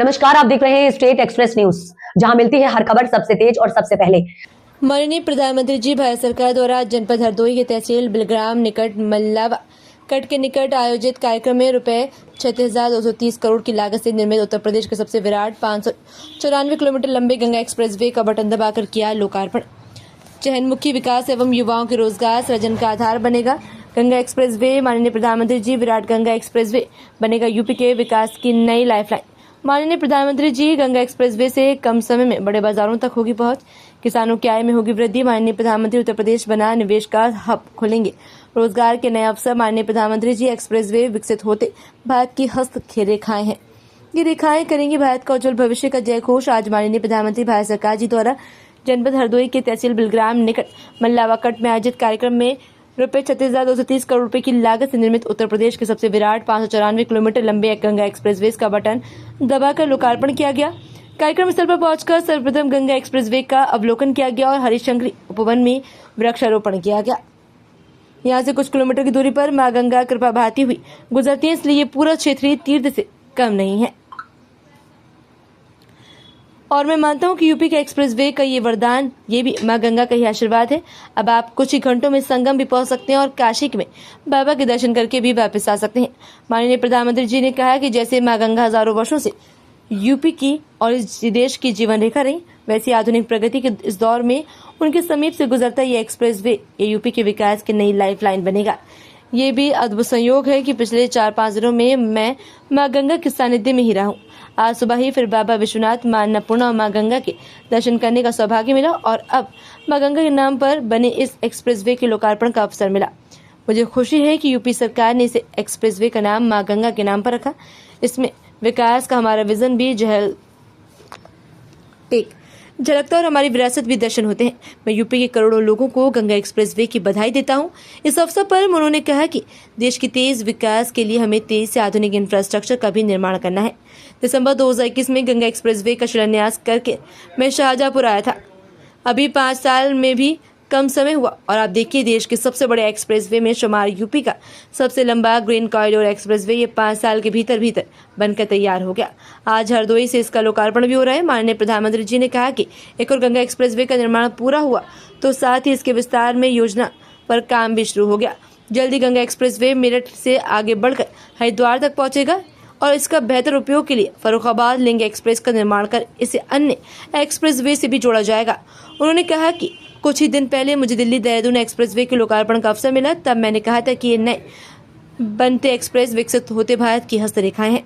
नमस्कार, आप देख रहे हैं स्टेट एक्सप्रेस न्यूज, जहां मिलती है हर खबर सबसे तेज और सबसे पहले। माननीय प्रधानमंत्री जी भारत सरकार द्वारा जनपद हरदोई के तहसील बिलग्राम निकट मल्लावा कट के निकट आयोजित कार्यक्रम में रुपए 36,230 करोड़ की लागत से निर्मित उत्तर प्रदेश के सबसे विराट 594 किलोमीटर लंबे गंगा एक्सप्रेसवे का बटन दबाकर किया लोकार्पण। चहुंमुखी विकास एवं युवाओं के रोजगार सृजन का आधार बनेगा गंगा एक्सप्रेसवे। माननीय प्रधानमंत्री जी विराट गंगा एक्सप्रेसवे बनेगा यूपी के विकास की नई लाइफलाइन। माननीय प्रधानमंत्री जी गंगा एक्सप्रेसवे से कम समय में बड़े बाजारों तक होगी पहुंच, किसानों की आय में होगी वृद्धि। माननीय प्रधानमंत्री उत्तर प्रदेश बना निवेश का हब खोलेंगे, रोजगार के नए अवसर। माननीय प्रधानमंत्री जी एक्सप्रेसवे विकसित होते भारत की हस्त रेखाएं हैं, ये रेखाएं करेंगी भारत का उज्जवल भविष्य का जय घोष। आज माननीय प्रधानमंत्री भारत सरकार जी द्वारा जनपद हरदोई के तहसील बिलग्राम निकट मल्लावा कट में आयोजित कार्यक्रम में रुपए 36,230 करोड़ रुपए की लागत से निर्मित उत्तर प्रदेश के सबसे विराट 594 किलोमीटर लंबे गंगा एक्सप्रेसवे का बटन दबाकर लोकार्पण किया गया। कार्यक्रम स्थल पर पहुंचकर सर्वप्रथम गंगा एक्सप्रेसवे का अवलोकन किया गया और हरिशंकरी उपवन में वृक्षारोपण किया गया। यहाँ से कुछ किलोमीटर की दूरी पर मां गंगा कृपा बहाती हुई गुजरती है, इसलिए ये पूरा क्षेत्रीय तीर्थ से कम नहीं है। और मैं मानता हूँ कि यूपी के एक्सप्रेसवे का ये वरदान, ये भी मां गंगा का ही आशीर्वाद है। अब आप कुछ ही घंटों में संगम भी पहुंच सकते हैं और काशी में बाबा के दर्शन करके भी वापस आ सकते हैं। माननीय प्रधानमंत्री जी ने कहा कि जैसे मां गंगा हजारों वर्षों से यूपी की और इस देश की जीवन रेखा रही, वैसी आधुनिक प्रगति के इस दौर में उनके समीप से गुजरता ये एक्सप्रेसवे ये यूपी के विकास की नई लाइफलाइन बनेगा। ये भी अद्भुत संयोग है कि पिछले 4-5 दिनों में मैं मां गंगा के सानिध्य में ही रहा हूँ। आज सुबह ही फिर बाबा विश्वनाथ, मां अन्नपूर्णा और मां गंगा के दर्शन करने का सौभाग्य मिला और अब मां गंगा के नाम पर बने इस एक्सप्रेसवे के लोकार्पण का अवसर मिला। मुझे खुशी है कि यूपी सरकार ने इस एक्सप्रेसवे का नाम मां गंगा के नाम पर रखा। इसमें विकास का हमारा विजन भी झलकता और हमारी विरासत भी दर्शन होते हैं। मैं यूपी के करोड़ों लोगों को गंगा एक्सप्रेसवे की बधाई देता हूं। इस अवसर पर उन्होंने कहा कि देश की तेज विकास के लिए हमें तेज से आधुनिक इंफ्रास्ट्रक्चर का भी निर्माण करना है। दिसंबर 2021 में गंगा एक्सप्रेसवे का शिलान्यास करके मैं शाहजहांपुर आया था। अभी 5 साल में भी कम समय हुआ और आप देखिए देश के सबसे बड़े एक्सप्रेसवे में शुमार यूपी का सबसे लंबा ग्रीन कॉरिडोर एक्सप्रेसवे ये 5 साल के भीतर बनकर तैयार हो गया। आज हरदोई से इसका लोकार्पण भी हो रहा है। माननीय प्रधानमंत्री जी ने कहा कि एक और गंगा एक्सप्रेसवे का निर्माण पूरा हुआ तो साथ ही इसके विस्तार में योजना पर काम भी शुरू हो गया। जल्दी गंगा एक्सप्रेसवे मेरठ से आगे बढ़कर हरिद्वार तक पहुंचेगा और इसका बेहतर उपयोग के लिए फर्रुखाबाद लिंक एक्सप्रेस का निर्माण कर इसे अन्य एक्सप्रेसवे से भी जोड़ा जाएगा। उन्होंने कहा कि कुछ ही दिन पहले मुझे दिल्ली देहरादून एक्सप्रेसवे के लोकार्पण का अवसर मिला, तब मैंने कहा था कि ये नए बनते एक्सप्रेस विकसित होते भारत की हस्तरेखाएं हैं।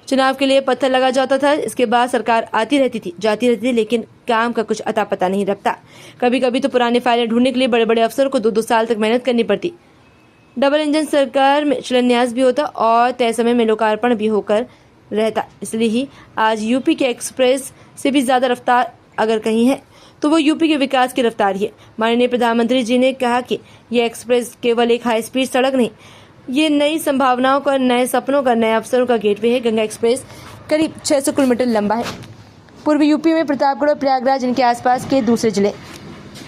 चुनाव के लिए पत्थर लगा जाता था, इसके बाद सरकार आती रहती थी जाती रहती थी, लेकिन काम का कुछ अता पता नहीं रखता। कभी कभी तो पुराने फाइलें ढूंढने के लिए बड़े बड़े अफसरों को 2-2 साल तक मेहनत करनी पड़ती। डबल इंजन सरकार में शिलान्यास भी होता और तय समय में लोकार्पण भी होकर रहता। इसलिए ही आज यूपी के एक्सप्रेस से भी ज्यादा रफ्तार अगर कहीं है तो वो यूपी के विकास की रफ्तार ही है। माननीय प्रधानमंत्री जी ने कहा कि ये एक्सप्रेस केवल एक हाई स्पीड सड़क नहीं, ये नई संभावनाओं का, नए सपनों का, नए अवसरों का गेटवे है। गंगा एक्सप्रेस करीब 600 किलोमीटर लंबा है। पूर्वी यूपी में प्रतापगढ़ और प्रयागराज, इनके आसपास के दूसरे जिले